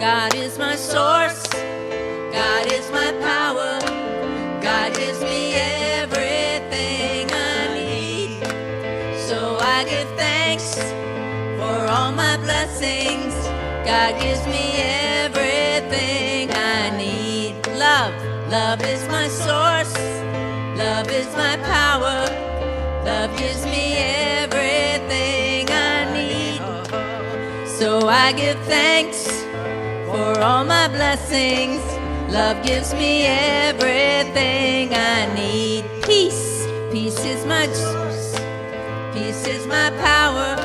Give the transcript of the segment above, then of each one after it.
God is my source. God is my power. God gives me everything I need. So I give thanks for all my blessings. God gives me everything I need. Love is my source. Love is my power. Love gives me everything I need. So I give thanks for all my blessings. Love gives me everything I need. Peace is my source. Peace is my power.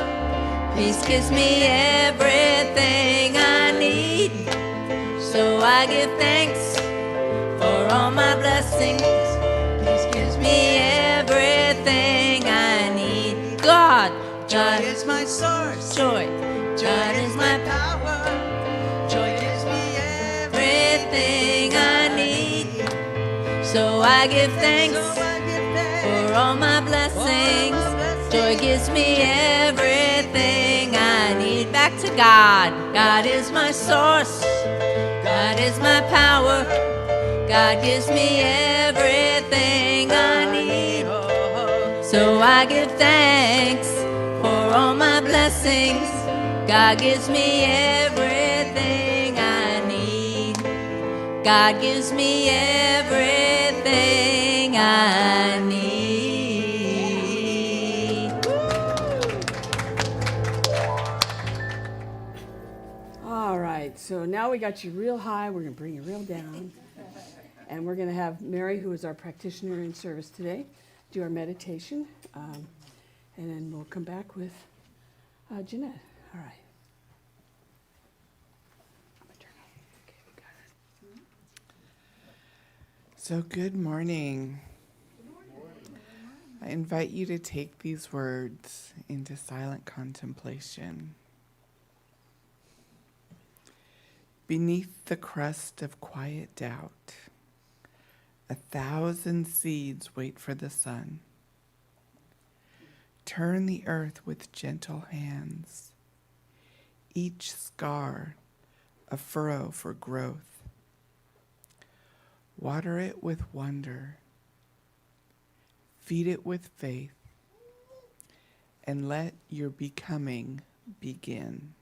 Peace gives me everything I need. So I give thanks for all my blessings. Peace gives me everything I need. God is my source. Joy is my power. Joy gives me everything I need. So I give thanks for all my blessings. Joy gives me everything I need. Back to God. God is my source. God is my power. God gives me everything I need. So I give thanks for all my blessings. God gives me everything I need. God gives me everything I need. All right, so now we got you real high. We're going to bring you real down. And we're going to have Mary, who is our practitioner in service today, do our meditation. And then we'll come back with Jeanette. All right. I'm going to turn on. Okay, we got it. So good morning. I invite you to take these words into silent contemplation. Beneath the crust of quiet doubt, 1,000 seeds wait for the sun. Turn the earth with gentle hands, each scar a furrow for growth. Water it with wonder, feed it with faith, and let your becoming begin.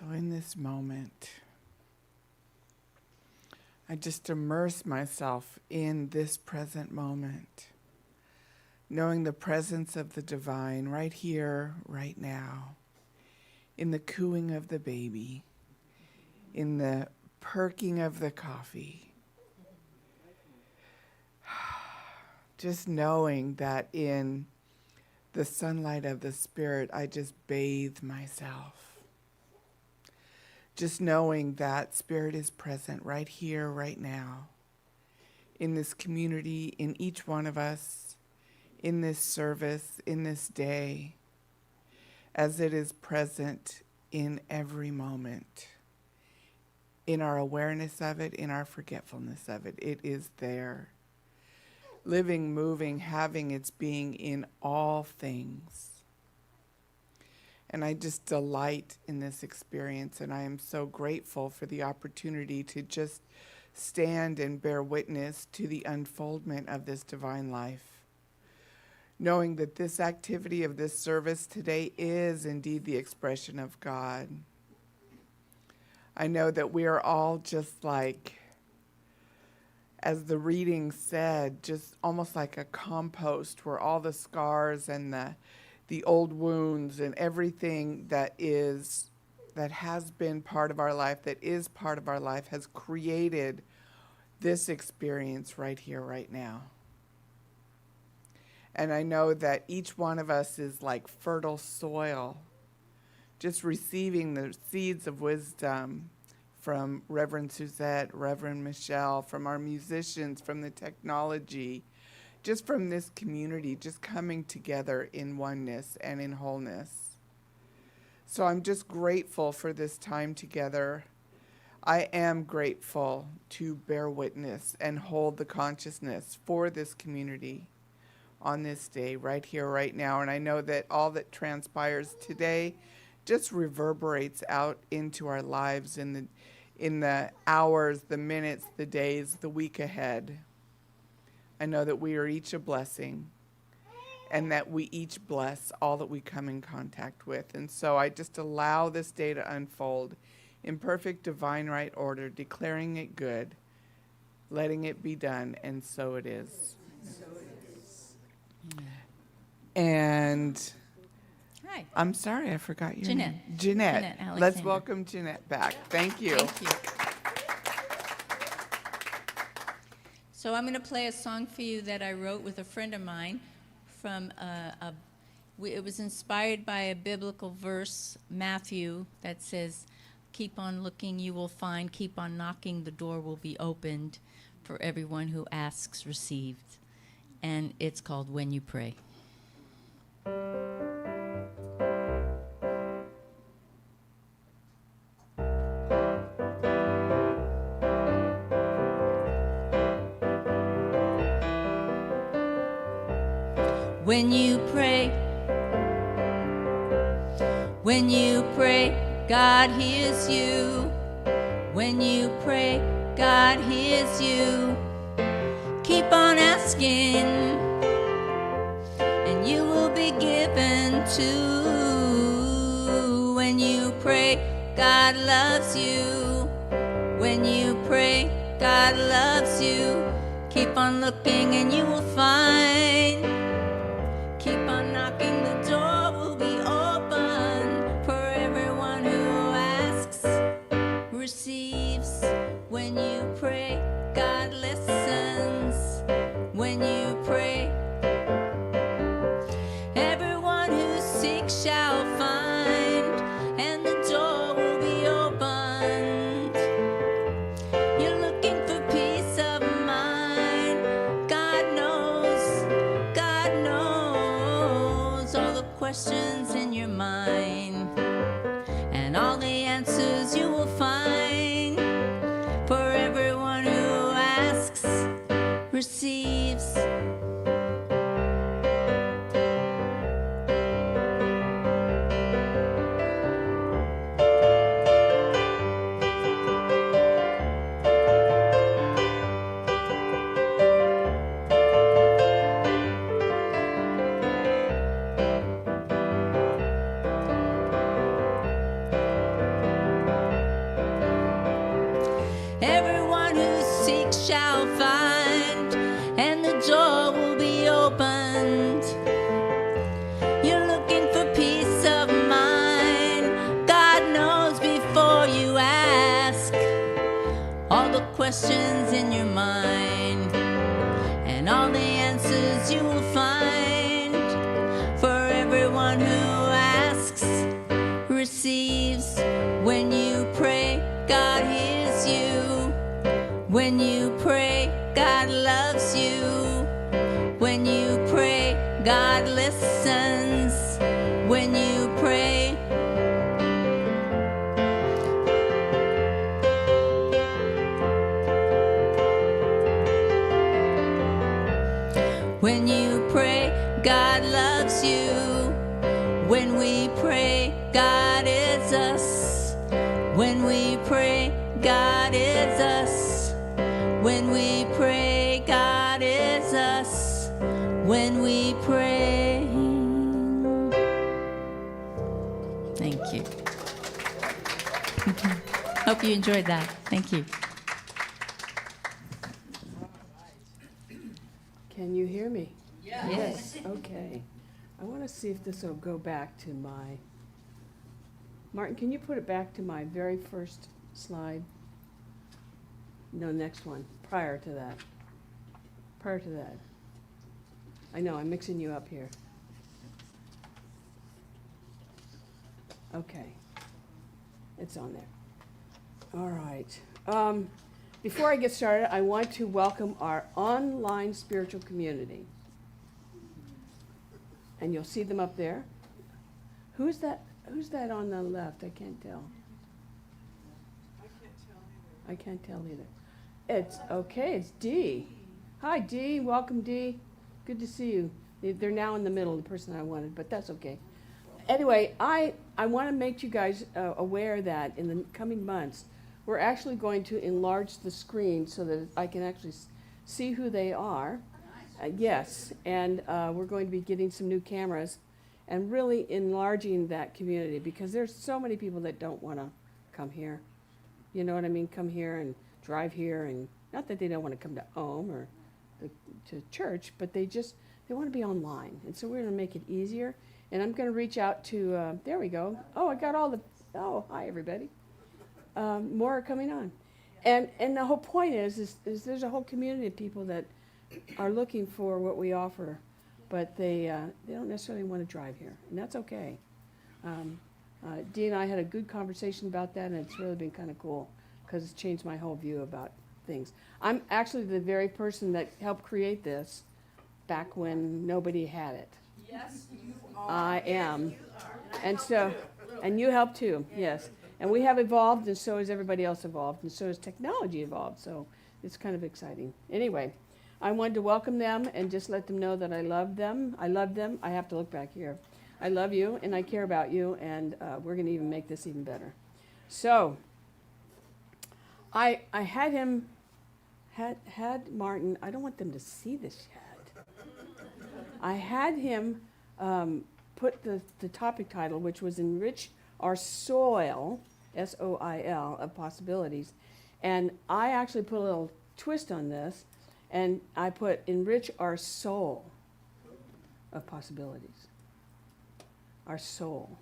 So in this moment, I just immerse myself in this present moment, knowing the presence of the divine right here, right now, in the cooing of the baby, in the perking of the coffee. Just knowing that in the sunlight of the Spirit, I just bathe myself. Just knowing that Spirit is present right here, right now, in this community, in each one of us, in this service, in this day, as it is present in every moment. In our awareness of it, in our forgetfulness of it, it is there. Living, moving, having its being in all things. And I just delight in this experience, and I am so grateful for the opportunity to just stand and bear witness to the unfoldment of this divine life. Knowing that this activity of this service today is indeed the expression of God. I know that we are all just like, as the reading said, just almost like a compost where all the scars and the old wounds and everything that has been part of our life, that is part of our life, has created this experience right here, right now. And I know that each one of us is like fertile soil, just receiving the seeds of wisdom from Reverend Suzette, Reverend Michelle, from our musicians, from the technology, just from this community, just coming together in oneness and in wholeness. So I'm just grateful for this time together. I am grateful to bear witness and hold the consciousness for this community on this day, right here, right now. And I know that all that transpires today just reverberates out into our lives in the hours, the minutes, the days, the week ahead. I know that we are each a blessing and that we each bless all that we come in contact with. And so I just allow this day to unfold in perfect divine right order, declaring it good, letting it be done, and so it is. So it is. And Hi. I'm sorry, I forgot your Jeanette. name. Jeanette. Alexander. Let's welcome Jeanette back. Thank you. Thank you. So I'm going to play a song for you that I wrote with a friend of mine from it was inspired by a biblical verse, Matthew, that says, keep on looking, you will find, keep on knocking, the door will be opened, for everyone who asks received. And it's called When You Pray. When you pray, God hears you. When you pray, God hears you. Keep on asking, and you will be given to. When you pray, God loves you. When you pray, God loves you. Keep on looking and you will find. Keep on knocking, the door will be open. For everyone who asks, receives. When you pray, God listens. When you pray, everyone who seeks shall find, and the door will be opened. You're looking for peace of mind. God knows all the questions in your mind, and all the answers you will find. For everyone who asks, receives. shall find, and the door will be opened. You're looking for peace of mind. God knows before you ask all the questions in your mind, and all the answers you will find. For everyone who asks receives. When you pray, God hears you. When you pray, God loves you. When you pray, God listens. When you pray, when you pray, God loves you. When we pray, God is us. When we pray, God is us. When we pray, God is us. When we pray. Thank you. Hope you enjoyed that. Thank you. Can you hear me? Yes. Okay. I want to see if this will go back to my, Martin, can you put it back to my very first slide? No, next one, prior to that. Prior to that. I know, I'm mixing you up here. Okay. It's on there. All right. Before I get started, I want to welcome our online spiritual community. And you'll see them up there. Who's that on the left? I can't tell. I can't tell either. It's okay, it's Dee. Hi Dee, welcome Dee. Good to see you. They're now in the middle, the person I wanted, but that's okay. Anyway, I want to make you guys aware that in the coming months, we're actually going to enlarge the screen so that I can actually see who they are. Yes, and we're going to be getting some new cameras and really enlarging that community, because there's so many people that don't want to come here. You know what I mean? Come here and drive here, and not that they don't want to come to home or to church, but they want to be online. And so we're going to make it easier. And I'm going to reach out to, there we go. Oh, I got all the, oh, hi everybody. More are coming on. And the whole point is there's a whole community of people that are looking for what we offer, but they don't necessarily want to drive here, and that's okay. Dee and I had a good conversation about that, and it's really been kind of cool because it's changed my whole view about things. I'm actually the very person that helped create this back when nobody had it. Yes, you are. I am. You are. And so, and you help too, yes. And we have evolved, and so has everybody else evolved, and so has technology evolved, so it's kind of exciting. Anyway, I wanted to welcome them and just let them know that I love them. I love them. I have to look back here. I love you, and I care about you, and we're going to even make this even better. So, I had him, had Martin, I don't want them to see this yet. I had him put the topic title, which was Enrich Our Soil, S-O-I-L, of Possibilities. And I actually put a little twist on this, and I put Enrich Our Soul of Possibilities. Our soul.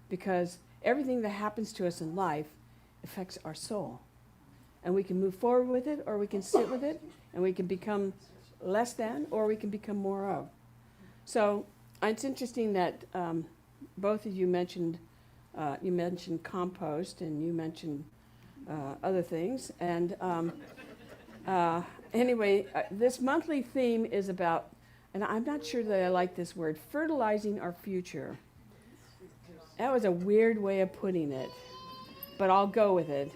Because everything that happens to us in life affects our soul. And we can move forward with it, or we can sit with it, and we can become less than, or we can become more of. So it's interesting that both of you mentioned compost, and you mentioned other things. And anyway, this monthly theme is about, and I'm not sure that I like this word, fertilizing our future. That was a weird way of putting it, but I'll go with it.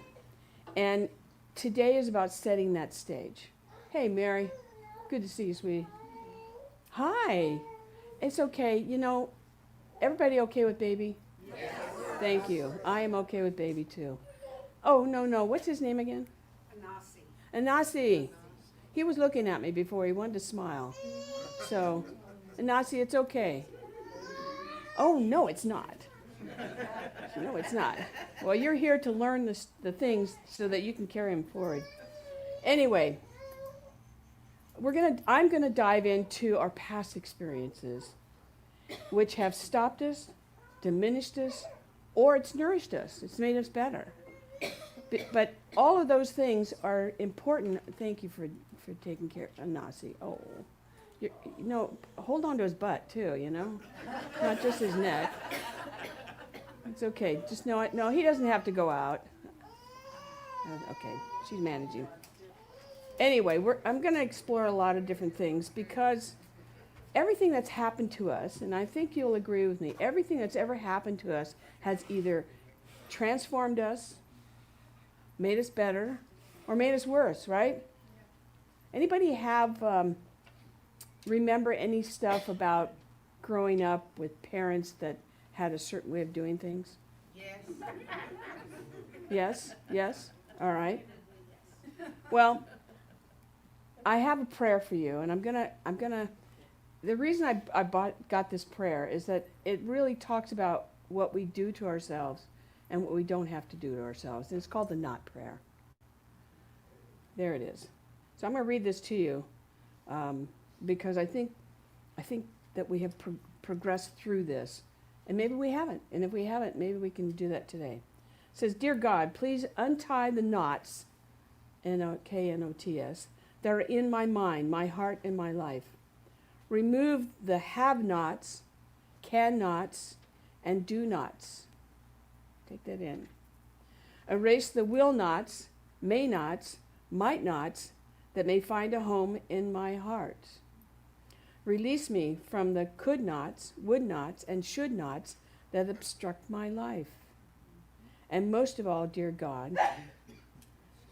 And today is about setting that stage. Hey, Mary. Good to see you, sweetie. Hi. It's okay. You know, everybody okay with baby? Yes. Thank you. I am okay with baby, too. Oh, no. What's his name again? Anasi. He was looking at me before. He wanted to smile. So, Anasi, it's okay. Oh, no, it's not. No, it's not. Well, you're here to learn the things so that you can carry them forward. Anyway, I'm gonna dive into our past experiences, which have stopped us, diminished us, or it's nourished us. It's made us better. But all of those things are important. Thank you for taking care of Nasi. Oh, hold on to his butt too, not just his neck. It's okay. Just know it. No, he doesn't have to go out. Okay, she's managing. Anyway, I'm going to explore a lot of different things because everything that's happened to us, and I think you'll agree with me, everything that's ever happened to us has either transformed us, made us better, or made us worse, right? Anybody remember any stuff about growing up with parents that had a certain way of doing things? Yes? Yes? All right. Well, I have a prayer for you, and I'm gonna. The reason I got this prayer is that it really talks about what we do to ourselves and what we don't have to do to ourselves. And it's called the not prayer. There it is. So I'm going to read this to you because I think that we have progressed through this, and maybe we haven't. And if we haven't, maybe we can do that today. It says, "Dear God, please untie the knots, K-N-O-T-S, that are in my mind, my heart, and my life. Remove the have-nots, can-nots, and do-nots." Take that in. "Erase the will-nots, may-nots, might-nots that may find a home in my heart. Release me from the could-nots, would-nots, and should-nots that obstruct my life. And most of all, dear God,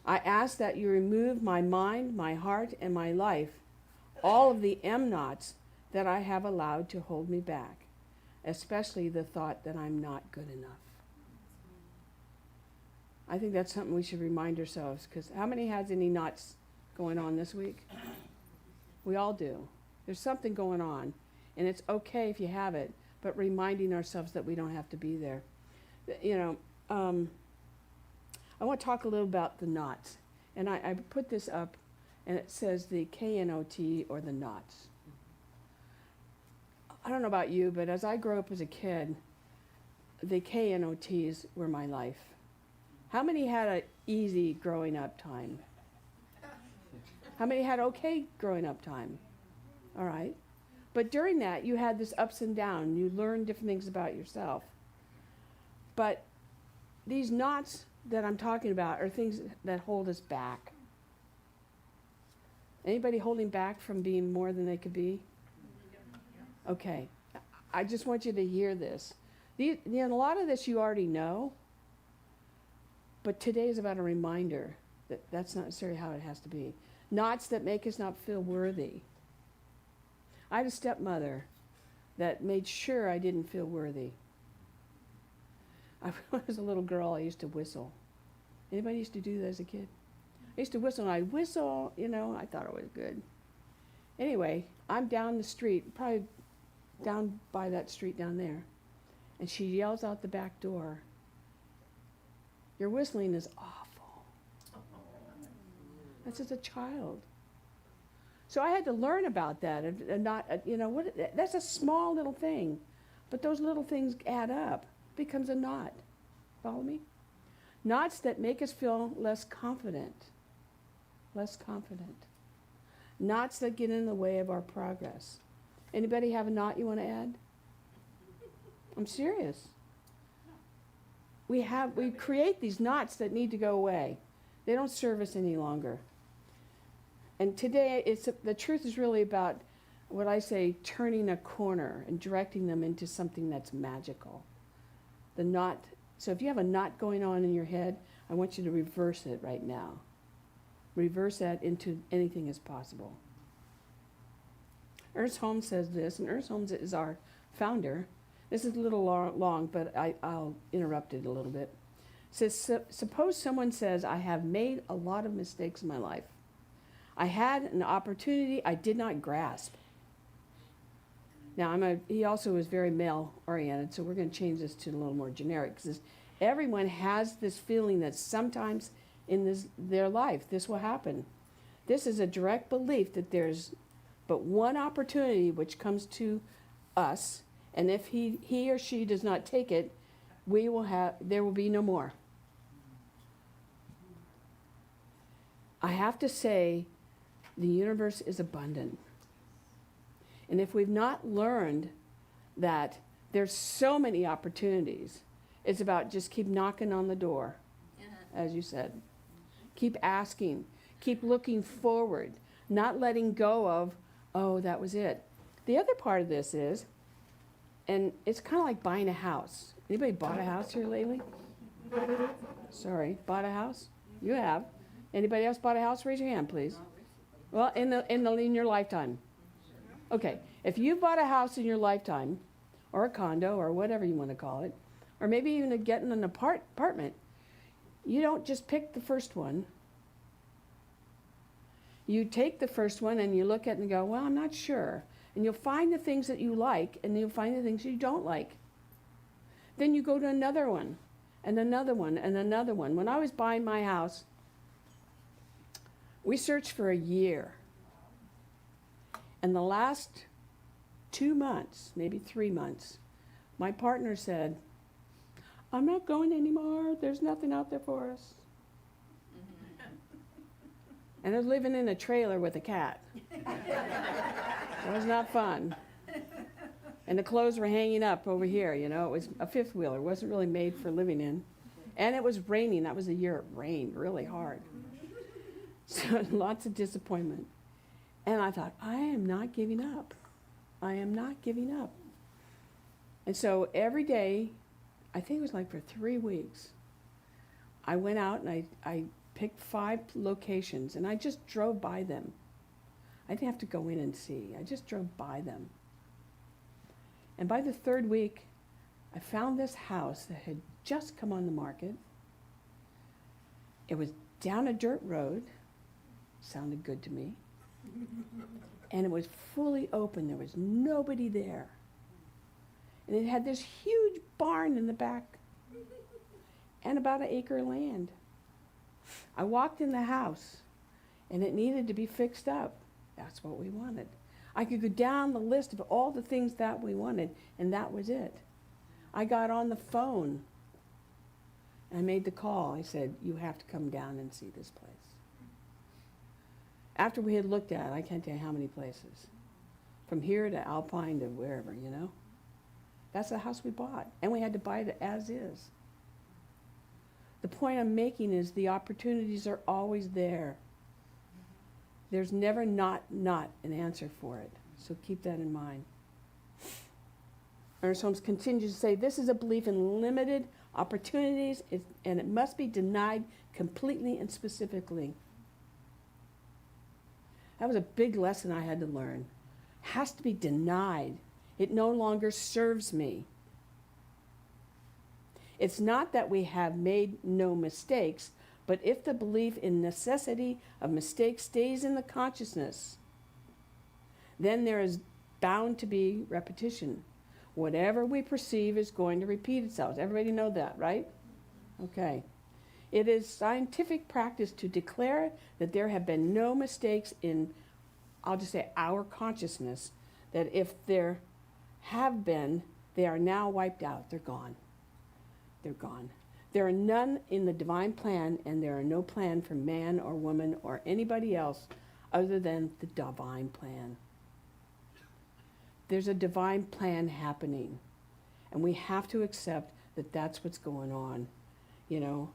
I ask that you remove my mind, my heart, and my life, all of the am-nots that I have allowed to hold me back, especially the thought that I'm not good enough." I think that's something we should remind ourselves, because how many has any knots going on this week? We all do. There's something going on, and it's okay if you have it, but reminding ourselves that we don't have to be there. I want to talk a little about the knots, and I put this up, and it says the K-N-O-T, or the knots. I don't know about you, but as I grew up as a kid, the K-N-O-Ts were my life. How many had an easy growing up time? How many had okay growing up time? All right. But during that, you had this ups and downs. You learned different things about yourself. But these knots that I'm talking about are things that hold us back. Anybody holding back from being more than they could be? Okay. I just want you to hear this. A lot of this you already know, but today is about a reminder that that's not necessarily how it has to be. Knots that make us not feel worthy. I had a stepmother that made sure I didn't feel worthy. When I was a little girl, I used to whistle. Anybody used to do that as a kid? I used to whistle, and I'd whistle, I thought it was good. Anyway, I'm down the street, probably down by that street down there, and she yells out the back door, "Your whistling is awful." That's as a child. So I had to learn about that, and not, that's a small little thing, but those little things add up. Becomes a knot. Follow me? Knots that make us feel less confident. Less confident. Knots that get in the way of our progress. Anybody have a knot you want to add? I'm serious. We create these knots that need to go away. They don't serve us any longer. And today, the truth is really about what I say, turning a corner and directing them into something that's magical. The knot. So if you have a knot going on in your head, I want you to reverse it right now. Reverse that into anything is possible. Ernst Holmes says this, and Ernst Holmes is our founder. This is a little long, but I'll interrupt it a little bit. It says, suppose someone says, "I have made a lot of mistakes in my life. I had an opportunity I did not grasp." Now, he also is very male-oriented, so we're going to change this to a little more generic, because everyone has this feeling that sometimes in their life this will happen. This is a direct belief that there's but one opportunity which comes to us, and if he or she does not take it, there will be no more. I have to say, the universe is abundant. And if we've not learned that there's so many opportunities, it's about just keep knocking on the door, as you said. Keep asking. Keep looking forward. Not letting go of, oh, that was it. The other part of this is, and it's kind of like buying a house. Anybody bought a house here lately? Sorry, bought a house? You have. Anybody else bought a house? Raise your hand, please. Well, in your lifetime. Okay, if you bought a house in your lifetime, or a condo, or whatever you want to call it, or maybe even getting an apartment, you don't just pick the first one. You take the first one and you look at it and go, well, I'm not sure. And you'll find the things that you like, and you'll find the things you don't like. Then you go to another one, and another one, and another one. When I was buying my house, we searched for a year. And the last 2 months, maybe 3 months, my partner said, I'm not going anymore. There's nothing out there for us. And I was living in a trailer with a cat. It was not fun. And the clothes were hanging up over here, you know. It was a fifth wheeler. It wasn't really made for living in. And it was raining. That was the year it rained really hard. So lots of disappointment. And I thought, I am not giving up. I am not giving up. And so every day, I think it was like for 3 weeks, I went out and I picked 5 locations, and I just drove by them. I didn't have to go in and see. I just drove by them. And by the 3rd week, I found this house that had just come on the market. It was down a dirt road. Sounded good to me. And it was fully open. There was nobody there. And it had this huge barn in the back and about 1 acre of land. I walked in the house, and it needed to be fixed up. That's what we wanted. I could go down the list of all the things that we wanted, and that was it. I got on the phone. I made the call. I said, you have to come down and see this place. After we had looked at it, I can't tell you how many places. From here to Alpine to wherever, you know. That's the house we bought, and we had to buy it as is. The point I'm making is the opportunities are always there. There's never not an answer for it. So keep that in mind. Ernest Holmes continues to say, this is a belief in limited opportunities, and it must be denied completely and specifically. That was a big lesson I had to learn. It has to be denied. It no longer serves me. It's not that we have made no mistakes, but if the belief in necessity of mistakes stays in the consciousness, then there is bound to be repetition. Whatever we perceive is going to repeat itself. Everybody know that, right? Okay. It is scientific practice to declare that there have been no mistakes in, I'll just say, our consciousness, that if there have been, they are now wiped out. They're gone. They're gone. There are none in the divine plan, and there are no plan for man or woman or anybody else other than the divine plan. There's a divine plan happening, and we have to accept that that's what's going on. You know,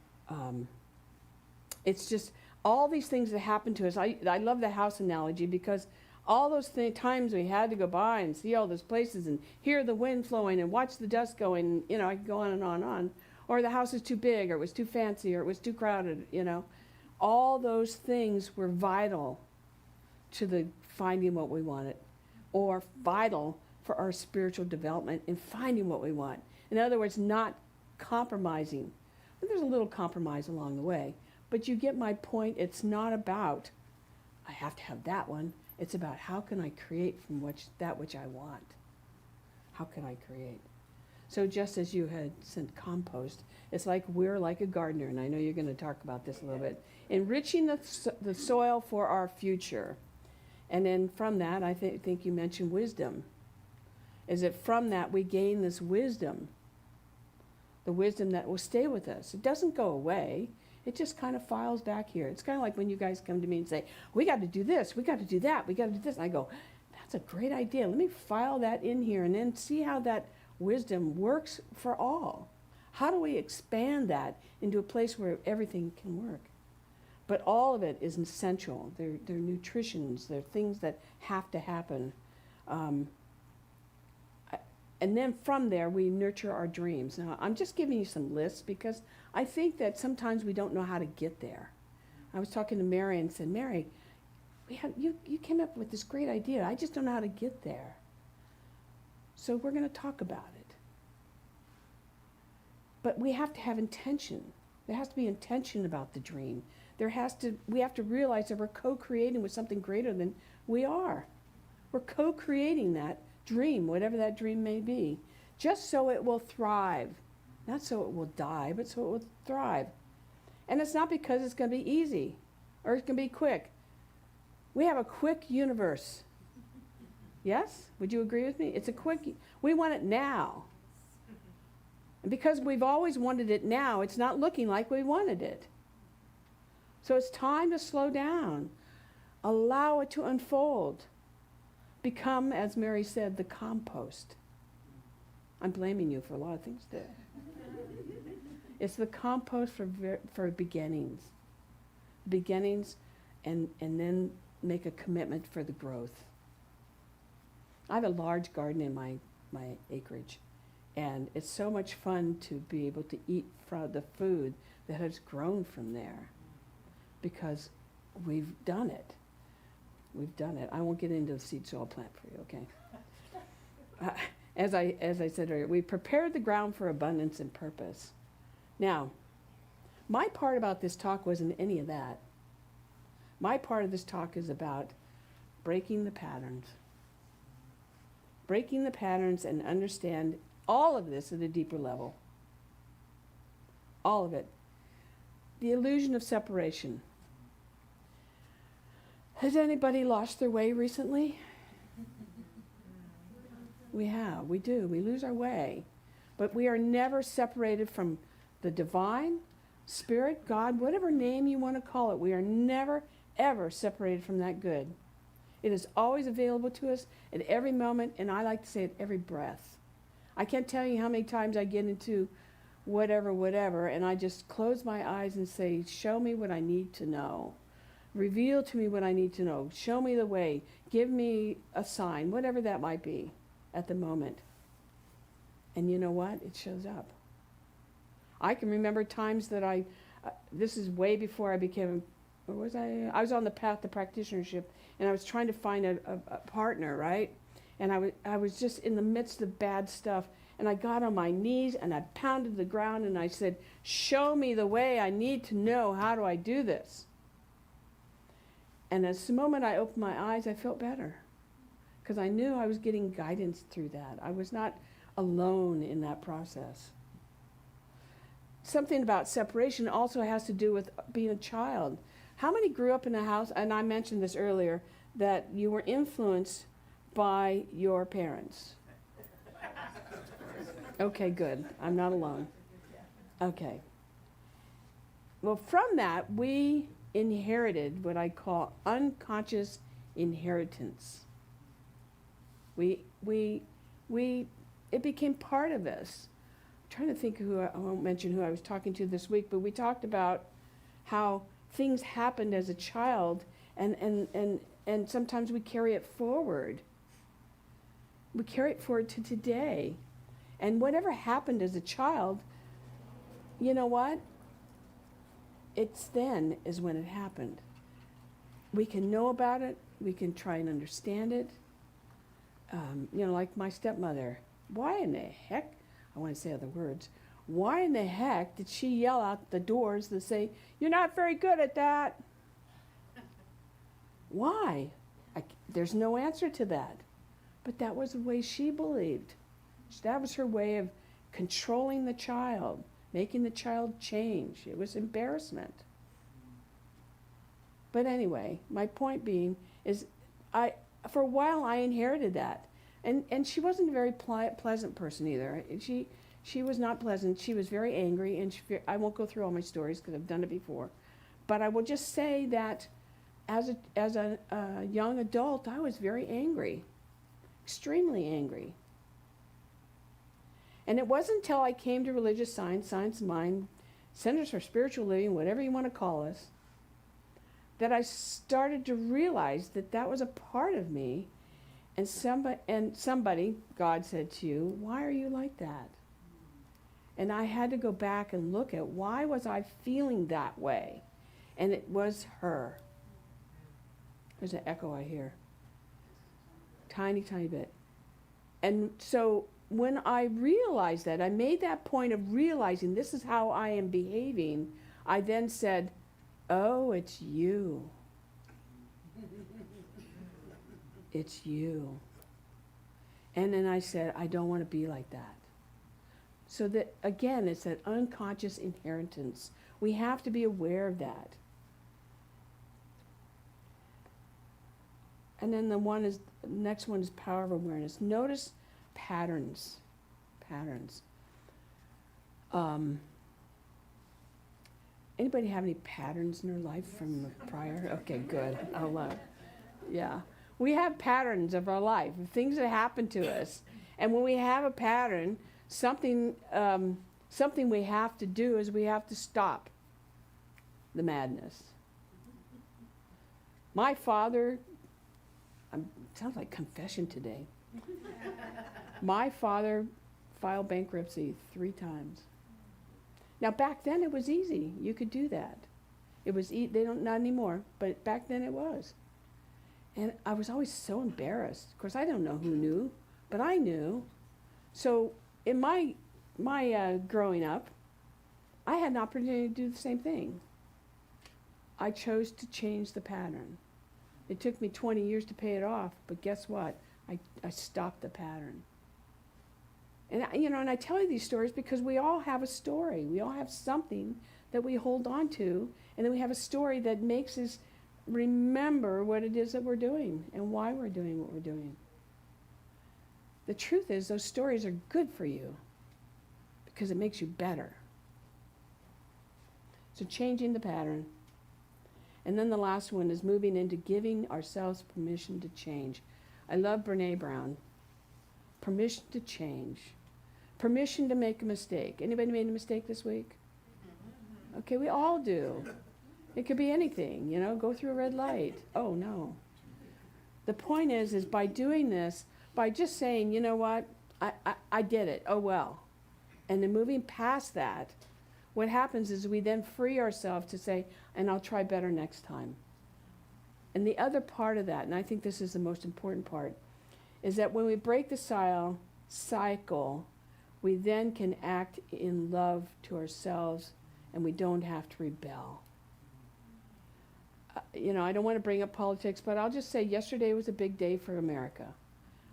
it's just all these things that happen to us. I love the house analogy because all those times we had to go by and see all those places and hear the wind flowing and watch the dust going, you know, I could go on and on and on. Or the house is too big, or it was too fancy, or it was too crowded, you know. All those things were vital to the finding what we wanted, or vital for our spiritual development in finding what we want. In other words, not compromising. But there's a little compromise along the way. But you get my point. It's not about, I have to have that one. It's about how can I create from that which I want. How can I create? So just as you had sent compost, it's like we're like a gardener, and I know you're going to talk about this a little bit. Enriching the soil for our future. And then from that, I think you mentioned wisdom. Is that from that we gain this wisdom, the wisdom that will stay with us. It doesn't go away. It just kind of files back here. It's kind of like when you guys come to me and say, we got to do this, we got to do that, we got to do this. And I go, that's a great idea. Let me file that in here and then see how that wisdom works for all. How do we expand that into a place where everything can work? But all of it is essential. They're nutritions. They're things that have to happen. And then from there, we nurture our dreams. Now, I'm just giving you some lists because I think that sometimes we don't know how to get there. I was talking to Mary and said, Mary, you came up with this great idea. I just don't know how to get there. So we're going to talk about it. But we have to have intention. There has to be intention about the dream. We have to realize that we're co-creating with something greater than we are. We're co-creating that dream, whatever that dream may be, just so it will thrive. Not so it will die, but so it will thrive. And it's not because it's going to be easy or it's going to be quick. We have a quick universe. Yes? Would you agree with me? It's a quick, we want it now. And because we've always wanted it now, it's not looking like we wanted it. So it's time to slow down. Allow it to unfold. Become, as Mary said, the compost. I'm blaming you for a lot of things today. It's the compost for beginnings. Beginnings, and then make a commitment for the growth. I have a large garden in my acreage, and it's so much fun to be able to eat from the food that has grown from there, because we've done it. We've done it. I won't get into the seed soil plant for you, okay? As I said earlier, we prepared the ground for abundance and purpose. Now, my part about this talk wasn't any of that. My part of this talk is about breaking the patterns. Breaking the patterns and understand all of this at a deeper level. All of it. The illusion of separation. Has anybody lost their way recently? We have. We do. We lose our way. But we are never separated from the divine, spirit, God, whatever name you want to call it. We are never, ever separated from that good. It is always available to us at every moment, and I like to say at every breath. I can't tell you how many times I get into whatever, and I just close my eyes and say, show me what I need to know. Reveal to me what I need to know. Show me the way. Give me a sign, whatever that might be at the moment. And you know what? It shows up. I can remember times that this is way before I became, where was I? I was on the path to practitionership, and I was trying to find a partner, right? And I was just in the midst of bad stuff, and I got on my knees, and I pounded the ground, and I said, show me the way. I need to know. How do I do this? And as the moment I opened my eyes, I felt better, because I knew I was getting guidance through that. I was not alone in that process. Something about separation also has to do with being a child. How many grew up in a house, and I mentioned this earlier, that you were influenced by your parents? Okay, good. I'm not alone. Okay. Well, from that, we inherited what I call unconscious inheritance. It became part of us. I'm trying to think I won't mention who I was talking to this week, but we talked about how things happened as a child, and sometimes we carry it forward. We carry it forward to today. And whatever happened as a child, you know what? It's then is when it happened. We can know about it. We can try and understand it. Like my stepmother. Why in the heck, I want to say other words, why in the heck did she yell out the doors to say, you're not very good at that? Why? There's no answer to that. But that was the way she believed. That was her way of controlling the child, making the child change. It was embarrassment. But anyway, my point being is for a while I inherited that. And she wasn't a very pleasant person either. She was not pleasant. She was very angry, and I won't go through all my stories because I've done it before. But I will just say that as a young adult, I was very angry, extremely angry. And it wasn't until I came to religious science of mind, Centers for Spiritual Living, whatever you want to call us, that I started to realize that that was a part of me. And somebody, God said to you, why are you like that? And I had to go back and look at why was I feeling that way? And it was her. There's an echo I hear. Tiny, tiny bit. And so when I realized that, I made that point of realizing this is how I am behaving, I then said, oh, it's you. It's you. And then I said, I don't want to be like that. So that, again, it's that unconscious inheritance. We have to be aware of that. And then the next one is power of awareness. Notice patterns. Patterns. Anybody have any patterns in their life from the prior? Okay, good. Yeah. We have patterns of our life, things that happen to us. And when we have a pattern, something we have to do is we have to stop the madness. My father, sounds like confession today. My father filed bankruptcy 3 times. Now back then it was easy. You could do that. It was they don't not anymore, but back then it was. And I was always so embarrassed. Of course, I don't know who knew, but I knew. So in my growing up, I had an opportunity to do the same thing. I chose to change the pattern. It took me 20 years to pay it off, but guess what? I stopped the pattern. And and I tell you these stories because we all have a story. We all have something that we hold on to, and then we have a story that makes us remember what it is that we're doing and why we're doing what we're doing. The truth is, those stories are good for you because it makes you better. So changing the pattern. And then the last one is moving into giving ourselves permission to change. I love Brene Brown. Permission to change. Permission to make a mistake. Anybody made a mistake this week? Okay, we all do. It could be anything, go through a red light. Oh, no. The point is by doing this, by just saying, you know what, I did it, oh well. And then moving past that, what happens is we then free ourselves to say, and I'll try better next time. And the other part of that, and I think this is the most important part, is that when we break the cycle, we then can act in love to ourselves, and we don't have to rebel. I don't want to bring up politics, but I'll just say yesterday was a big day for America.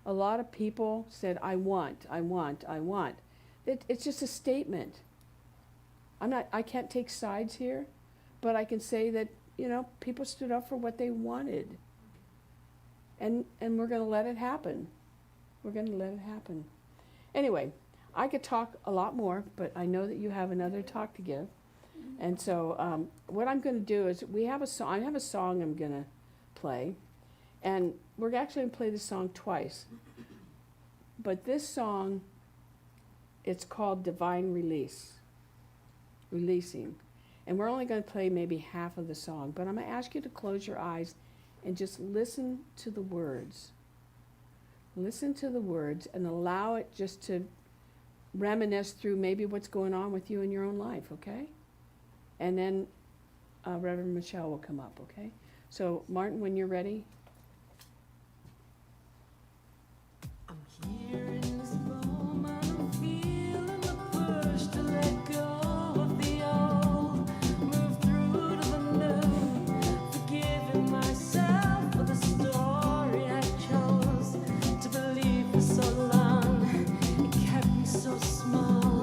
A lot of people said, I want. It's just a statement. I can't take sides here, but I can say that, people stood up for what they wanted. And we're going to let it happen. We're going to let it happen. Anyway, I could talk a lot more, but I know that you have another talk to give. And so what I'm going to do is I have a song I'm going to play. And we're actually going to play this song twice. But this song, it's called Divine Release. Releasing. And we're only going to play maybe half of the song. But I'm going to ask you to close your eyes and just listen to the words. Listen to the words and allow it just to reminisce through maybe what's going on with you in your own life, okay? And then Reverend Michelle will come up, okay? So, Martin, when you're ready. I'm here in this moment, I'm feeling the push to let go of the old, move through to the new, forgiving myself for the story I chose to believe for so long. It kept me so small.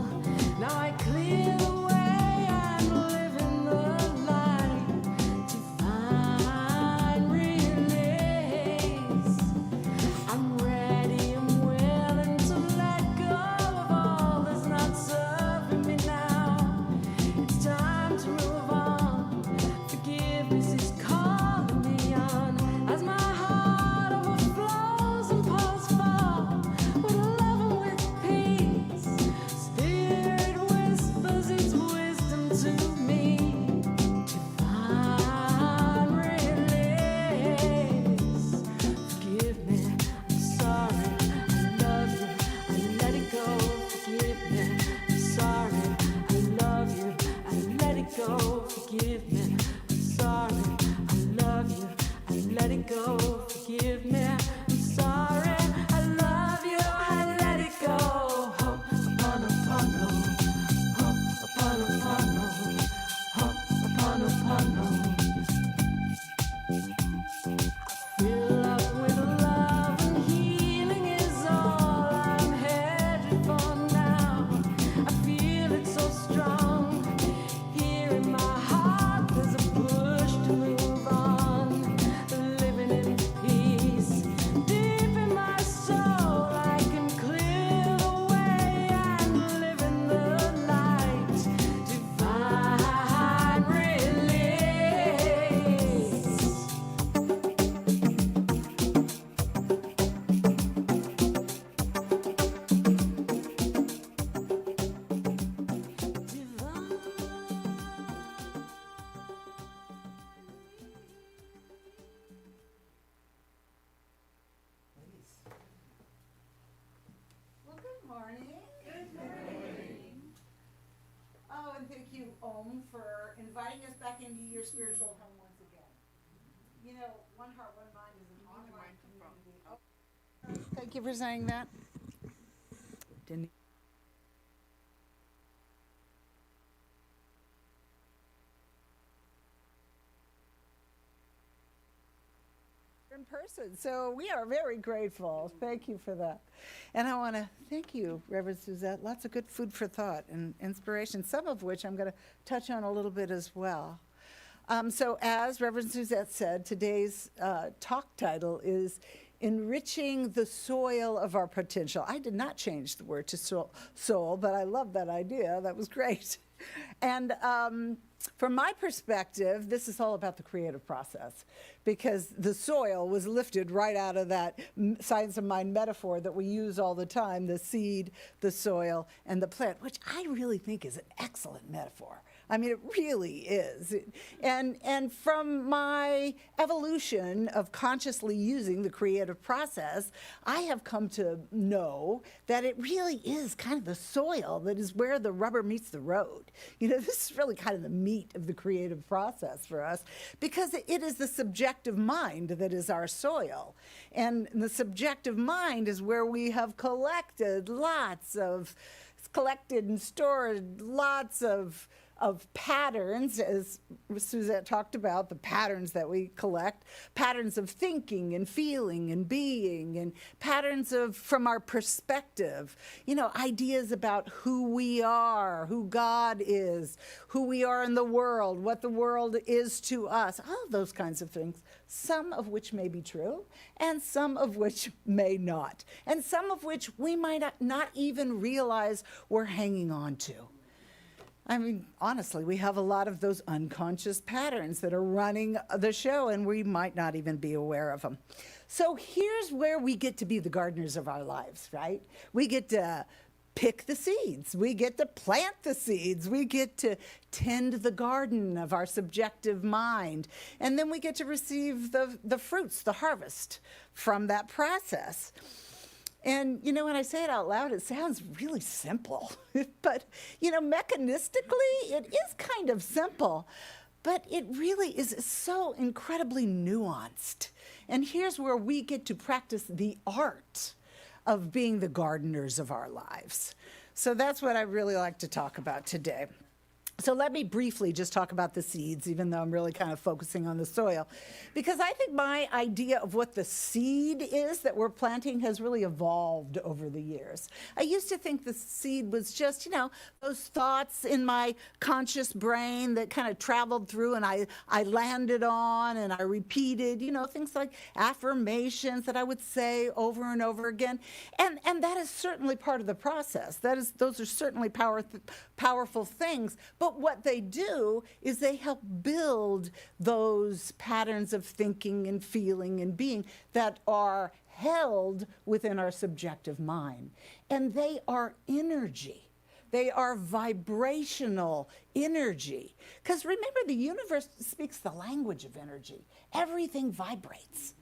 morning. Good morning. Oh, and thank you, Om, for inviting us back into your spiritual home once again. You know, one heart, one mind is an online community. Oh. Thank you for saying that. Didn't. In person. So we are very grateful. Thank you for that. And I want to thank you, Reverend Suzette. Lots of good food for thought and inspiration, some of which I'm going to touch on a little bit as well. So as Reverend Suzette said, today's talk title is Enriching the Soil of Our Potential. I did not change the word to soul, but I love that idea. That was great. And from my perspective, this is all about the creative process, because the soil was lifted right out of that science of mind metaphor that we use all the time, the seed, the soil, and the plant, which I really think is an excellent metaphor. I mean, it really is. And from my evolution of consciously using the creative process, I have come to know that it really is kind of the soil that is where the rubber meets the road. You know, this is really kind of the meat of the creative process for us, because it is the subjective mind that is our soil. And the subjective mind is where we have collected and stored lots of patterns, as Suzette talked about, the patterns that we collect, patterns of thinking and feeling and being, and patterns of, from our perspective, you know, ideas about who we are, who God is, who we are in the world, what the world is to us, all of those kinds of things, some of which may be true, and some of which may not, and some of which we might not even realize we're hanging on to. I mean, honestly, we have a lot of those unconscious patterns that are running the show, and we might not even be aware of them. So here's where we get to be the gardeners of our lives, right? We get to pick the seeds. We get to plant the seeds. We get to tend the garden of our subjective mind. And then we get to receive the fruits, the harvest from that process. And, you know, when I say it out loud, it sounds really simple. But, you know, mechanistically, it is kind of simple. But it really is so incredibly nuanced. And here's where we get to practice the art of being the gardeners of our lives. So that's what I really like to talk about today. So let me briefly just talk about the seeds, even though I'm really kind of focusing on the soil, because I think my idea of what the seed is that we're planting has really evolved over the years. I used to think the seed was just, you know, those thoughts in my conscious brain that kind of traveled through and I landed on and I repeated, you know, things like affirmations that I would say over and over again. And that is certainly part of the process. Those are certainly powerful things. But what they do is they help build those patterns of thinking and feeling and being that are held within our subjective mind. And they are energy. They are vibrational energy. Because remember, the universe speaks the language of energy. Everything vibrates.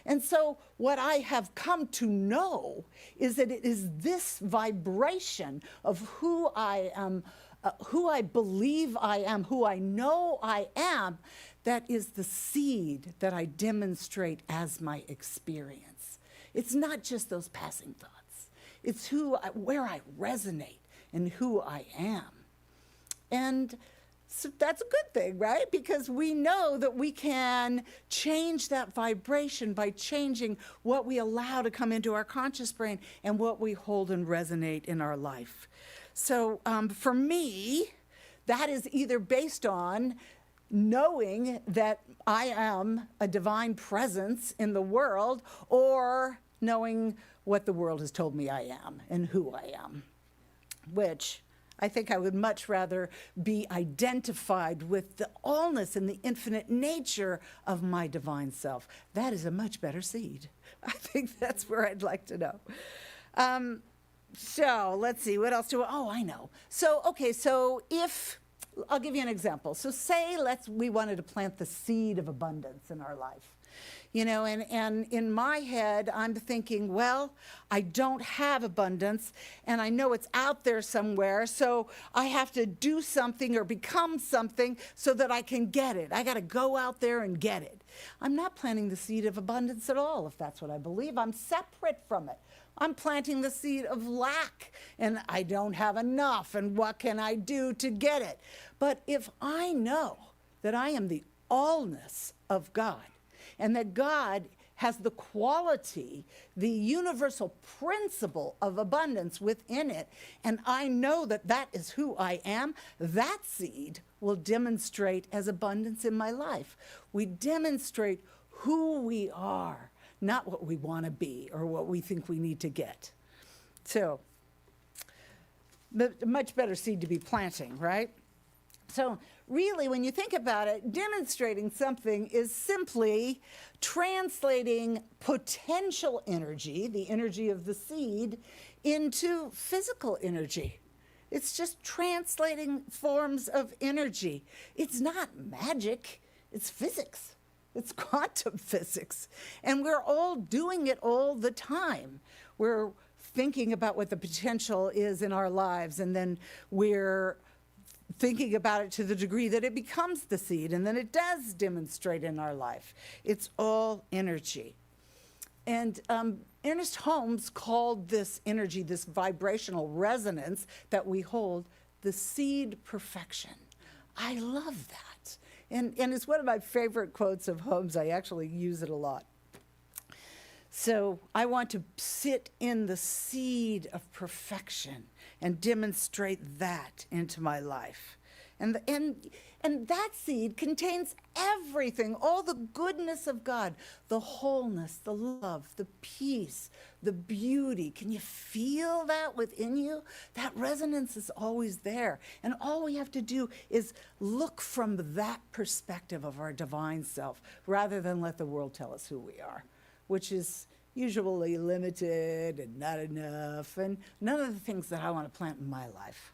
And so what I have come to know is that it is this vibration of who I am, who I believe I am, who I know I am, that is the seed that I demonstrate as my experience. It's not just those passing thoughts. It's where I resonate and who I am. And so that's a good thing, right? Because we know that we can change that vibration by changing what we allow to come into our conscious brain and what we hold and resonate in our life. So for me, that is either based on knowing that I am a divine presence in the world, or knowing what the world has told me I am and who I am, which I think I would much rather be identified with the allness and the infinite nature of my divine self. That is a much better seed. I think that's where I'd like to know. So let's see, what else I know. So, okay, so I'll give you an example. So say we wanted to plant the seed of abundance in our life. You know, and in my head, I'm thinking, well, I don't have abundance, and I know it's out there somewhere, so I have to do something or become something so that I can get it. I got to go out there and get it. I'm not planting the seed of abundance at all, if that's what I believe. I'm separate from it. I'm planting the seed of lack, and I don't have enough, and what can I do to get it? But if I know that I am the allness of God, and that God has the quality, the universal principle of abundance within it, and I know that that is who I am, that seed will demonstrate as abundance in my life. We demonstrate who we are, not what we want to be or what we think we need to get. So, much better seed to be planting, right? So really, when you think about it, demonstrating something is simply translating potential energy, the energy of the seed, into physical energy. It's just translating forms of energy. It's not magic, it's physics. It's quantum physics. And we're all doing it all the time. We're thinking about what the potential is in our lives, and then we're thinking about it to the degree that it becomes the seed, and then it does demonstrate in our life. It's all energy. And Ernest Holmes called this energy, this vibrational resonance that we hold, the seed perfection. I love that. And it's one of my favorite quotes of Holmes. I actually use it a lot. So I want to sit in the seed of perfection and demonstrate that into my life. And that seed contains everything, all the goodness of God, the wholeness, the love, the peace, the beauty. Can you feel that within you? That resonance is always there. And all we have to do is look from that perspective of our divine self, rather than let the world tell us who we are, which is usually limited and not enough, and none of the things that I want to plant in my life.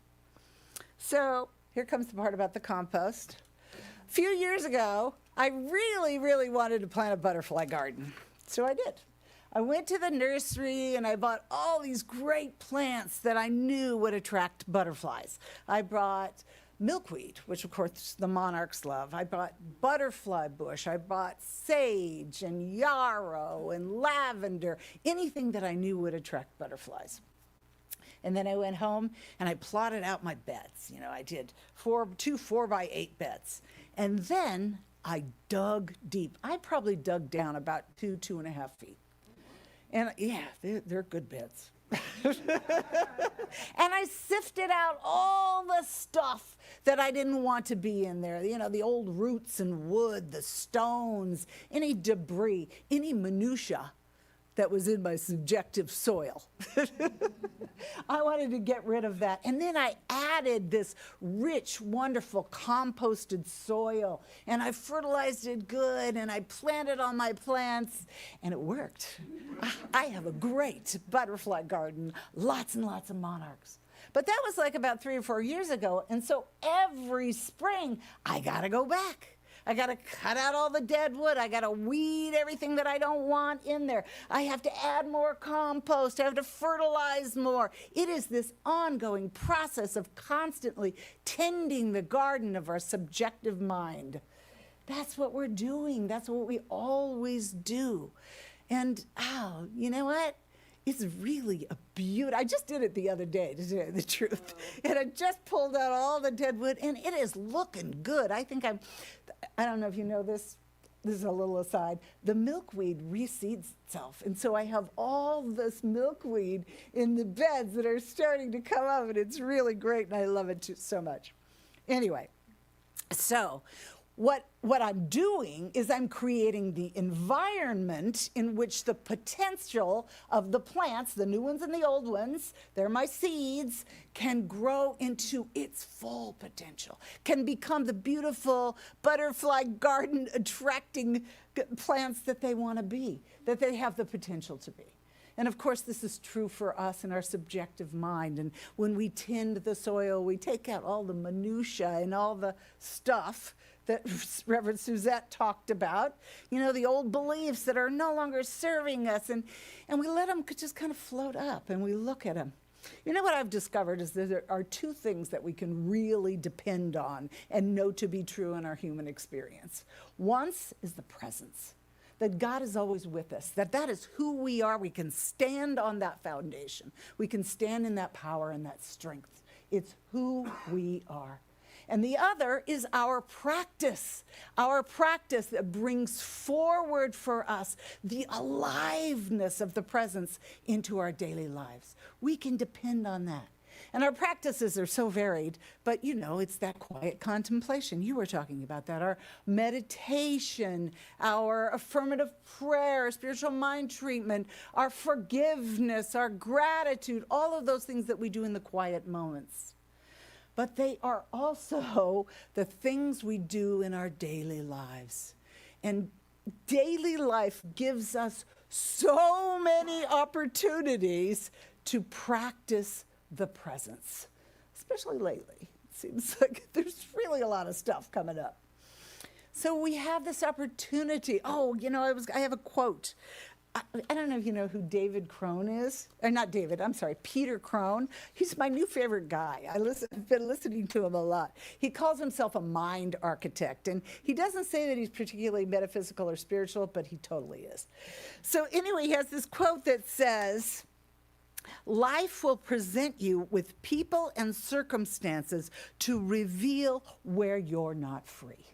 So here comes the part about the compost. A few years ago, I really, really wanted to plant a butterfly garden. So I did. I went to the nursery and I bought all these great plants that I knew would attract butterflies. I brought milkweed, which of course the monarchs love. I bought butterfly bush. I bought sage and yarrow and lavender, anything that I knew would attract butterflies. And then I went home and I plotted out my beds. You know, I did two 4x8 beds. And then I dug deep. I probably dug down about 2.5 feet. And yeah, they're good beds. And I sifted out all the stuff that I didn't want to be in there. You know, the old roots and wood, the stones, any debris, any minutia that was in my subjective soil. I wanted to get rid of that. And then I added this rich, wonderful composted soil, and I fertilized it good, and I planted all my plants, and it worked. I have a great butterfly garden, lots and lots of monarchs. But that was like about 3 or 4 years ago, and so every spring, I gotta go back. I got to cut out all the dead wood. I got to weed everything that I don't want in there. I have to add more compost. I have to fertilize more. It is this ongoing process of constantly tending the garden of our subjective mind. That's what we're doing. That's what we always do. And, you know what? It's really a beauty. I just did it the other day, to tell you the truth. And I just pulled out all the dead wood, and it is looking good. I don't know if you know this. This is a little aside. The milkweed reseeds itself. And so I have all this milkweed in the beds that are starting to come up, and it's really great, and I love it so much. Anyway, so what I'm doing is I'm creating the environment in which the potential of the plants, the new ones and the old ones, they're my seeds, can grow into its full potential, can become the beautiful butterfly garden attracting plants that they want to be, that they have the potential to be. And of course, this is true for us in our subjective mind. And when we tend the soil, we take out all the minutia and all the stuff that Reverend Suzette talked about, the old beliefs that are no longer serving us, and we let them just kind of float up, and we look at them. What I've discovered is that there are two things that we can really depend on and know to be true in our human experience. One is the presence, that God is always with us, that is who we are. We can stand on that foundation. We can stand in that power and that strength. It's who we are. And the other is our practice that brings forward for us the aliveness of the presence into our daily lives. We can depend on that. And our practices are so varied, but it's that quiet contemplation. You were talking about that. Our meditation, our affirmative prayer, spiritual mind treatment, our forgiveness, our gratitude, all of those things that we do in the quiet moments. But they are also the things we do in our daily lives. And daily life gives us so many opportunities to practice the presence, especially lately. It seems like there's really a lot of stuff coming up. So we have this opportunity. I have a quote. I don't know if you know who David Crone is. Or not David, I'm sorry, Peter Crone. He's my new favorite guy. I've been listening to him a lot. He calls himself a mind architect, and he doesn't say that he's particularly metaphysical or spiritual, but he totally is. So anyway, he has this quote that says, "Life will present you with people and circumstances to reveal where you're not free."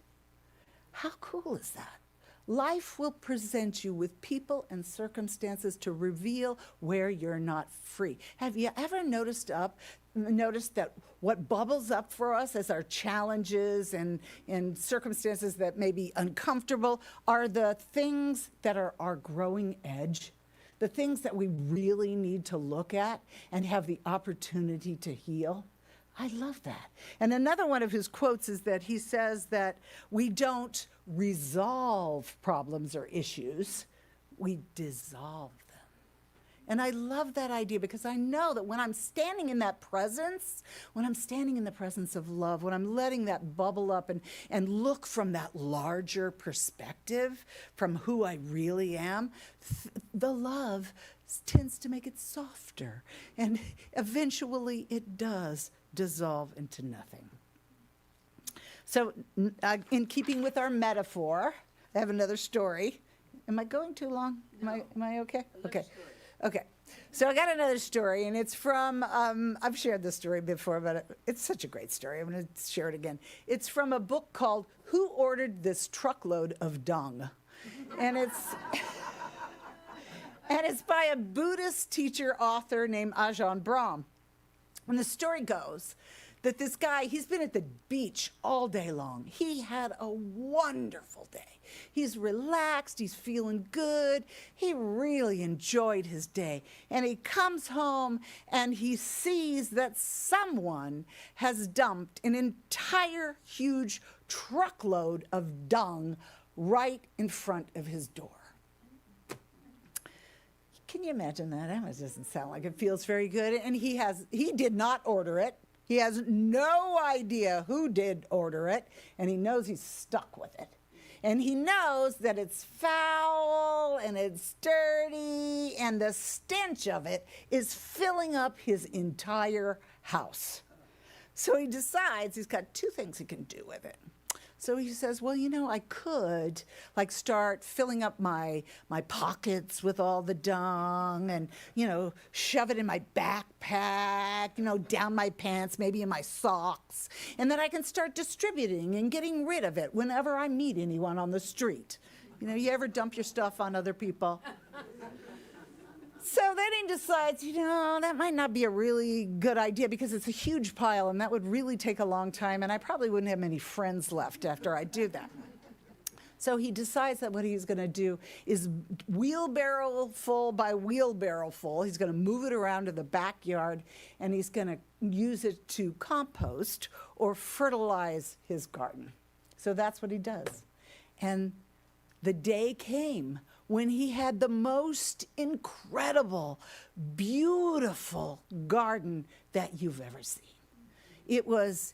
How cool is that? Life will present you with people and circumstances to reveal where you're not free. Have you ever noticed that what bubbles up for us as our challenges and circumstances that may be uncomfortable are the things that are our growing edge, the things that we really need to look at and have the opportunity to heal? I love that. And another one of his quotes is that he says that we don't resolve problems or issues, we dissolve them. And I love that idea because I know that when I'm standing in that presence, when I'm standing in the presence of love, when I'm letting that bubble up and look from that larger perspective, from who I really am, the love tends to make it softer. And eventually it does dissolve into nothing. So in keeping with our metaphor, I have another story. Am I going too long? Am I okay? Okay. Okay. So I got another story, and it's from, I've shared this story before, but it's such a great story. I'm going to share it again. It's from a book called Who Ordered This Truckload of Dung? And it's by a Buddhist teacher author named Ajahn Brahm. And the story goes that this guy, he's been at the beach all day long. He had a wonderful day. He's relaxed, he's feeling good. He really enjoyed his day. And he comes home and he sees that someone has dumped an entire huge truckload of dung right in front of his door. Can you imagine that? That doesn't sound like it feels very good. And he did not order it. He has no idea who did order it, and he knows he's stuck with it. And he knows that it's foul and it's dirty, and the stench of it is filling up his entire house. So he decides he's got two things he can do with it. So he says, well, I could start filling up my pockets with all the dung and, shove it in my backpack, down my pants, maybe in my socks. And then I can start distributing and getting rid of it whenever I meet anyone on the street. You ever dump your stuff on other people? So then he decides, that might not be a really good idea because it's a huge pile and that would really take a long time and I probably wouldn't have many friends left after I do that. So he decides that what he's going to do is wheelbarrow full by wheelbarrow full. He's going to move it around to the backyard and he's going to use it to compost or fertilize his garden. So that's what he does. And the day came when he had the most incredible, beautiful garden that you've ever seen. It was,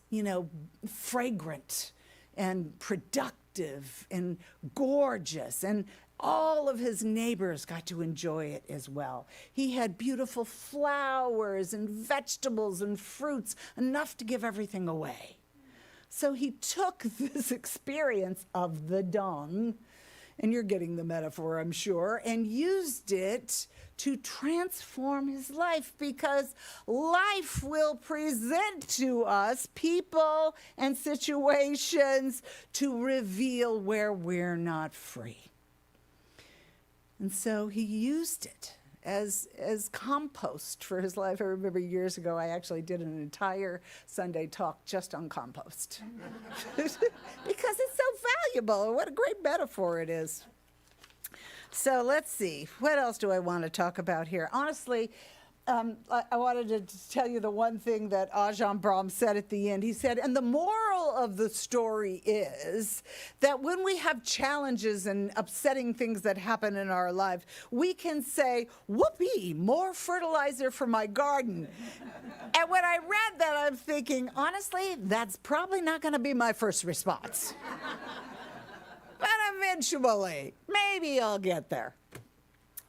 fragrant and productive and gorgeous, and all of his neighbors got to enjoy it as well. He had beautiful flowers and vegetables and fruits, enough to give everything away. So he took this experience of the dung, and you're getting the metaphor, I'm sure, and used it to transform his life, because life will present to us people and situations to reveal where we're not free. And so he used it as compost for his life. I remember years ago, I actually did an entire Sunday talk just on compost because it's so valuable. What a great metaphor it is. So let's see, what else do I want to talk about here? Honestly, I wanted to tell you the one thing that Ajahn Brahm said at the end. He said, and the moral of the story is that when we have challenges and upsetting things that happen in our life, we can say, whoopee, more fertilizer for my garden. And when I read that, I'm thinking, honestly, that's probably not going to be my first response. But eventually, maybe I'll get there.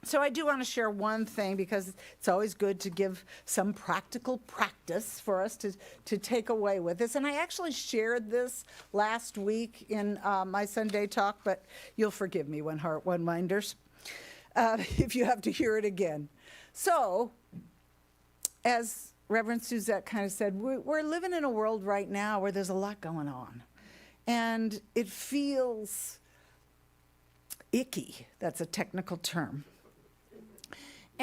So I do want to share one thing, because it's always good to give some practical practice for us to take away with this. And I actually shared this last week in my Sunday talk, but you'll forgive me, One Heart, One Minders, if you have to hear it again. So, as Reverend Suzette kind of said, we're living in a world right now where there's a lot going on. And it feels icky. That's a technical term.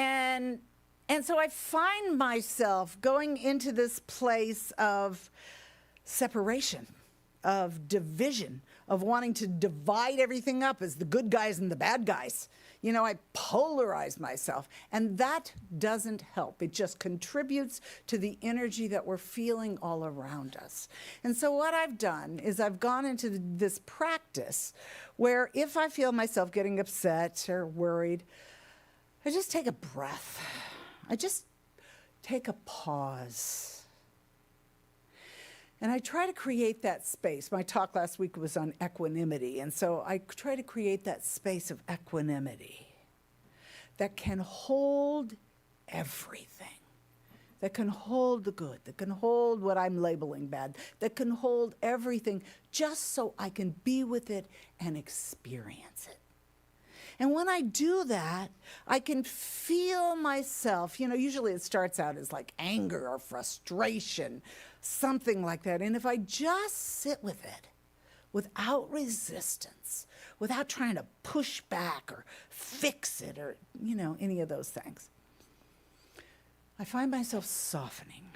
And so I find myself going into this place of separation, of division, of wanting to divide everything up as the good guys and the bad guys. You know, I polarize myself, and that doesn't help. It just contributes to the energy that we're feeling all around us. And so what I've done is I've gone into this practice where if I feel myself getting upset or worried, I just take a breath. I just take a pause. And I try to create that space. My talk last week was on equanimity, and so I try to create that space of equanimity that can hold everything, that can hold the good, that can hold what I'm labeling bad, that can hold everything, just so I can be with it and experience it. And when I do that, I can feel myself, usually it starts out as like anger or frustration, something like that. And if I just sit with it without resistance, without trying to push back or fix it or, any of those things, I find myself softening.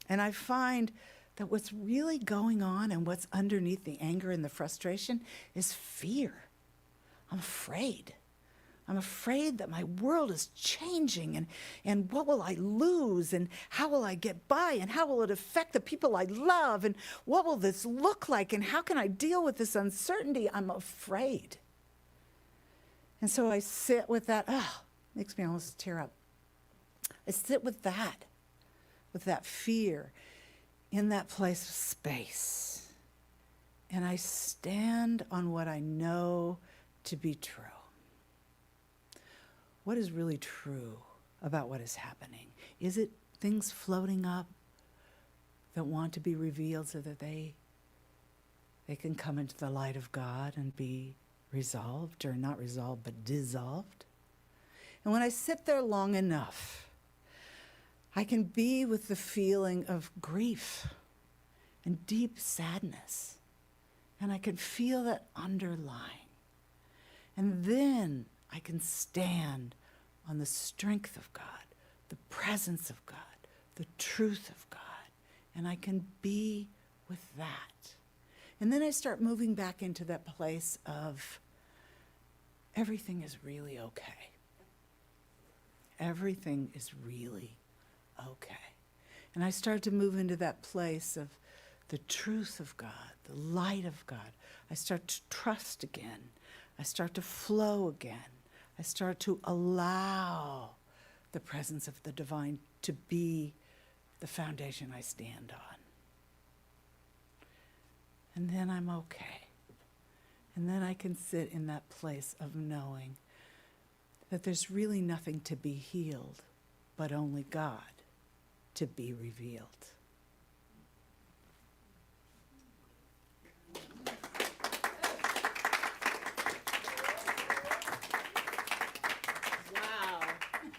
And I find that what's really going on and what's underneath the anger and the frustration is fear. I'm afraid. I'm afraid that my world is changing, and what will I lose, and how will I get by, and how will it affect the people I love, and what will this look like, and how can I deal with this uncertainty? I'm afraid. And so I sit with that. Makes me almost tear up. I sit with that fear in that place of space. And I stand on what I know to be true. What is really true about what is happening? Is it things floating up that want to be revealed so that they can come into the light of God and be resolved, or not resolved, but dissolved? And when I sit there long enough, I can be with the feeling of grief and deep sadness. And I can feel that underlying. And then I can stand on the strength of God, the presence of God, the truth of God, and I can be with that. And then I start moving back into that place of everything is really okay. Everything is really okay. And I start to move into that place of the truth of God, the light of God. I start to trust again. I start to flow again. I start to allow the presence of the divine to be the foundation I stand on. And then I'm okay. And then I can sit in that place of knowing that there's really nothing to be healed, but only God to be revealed.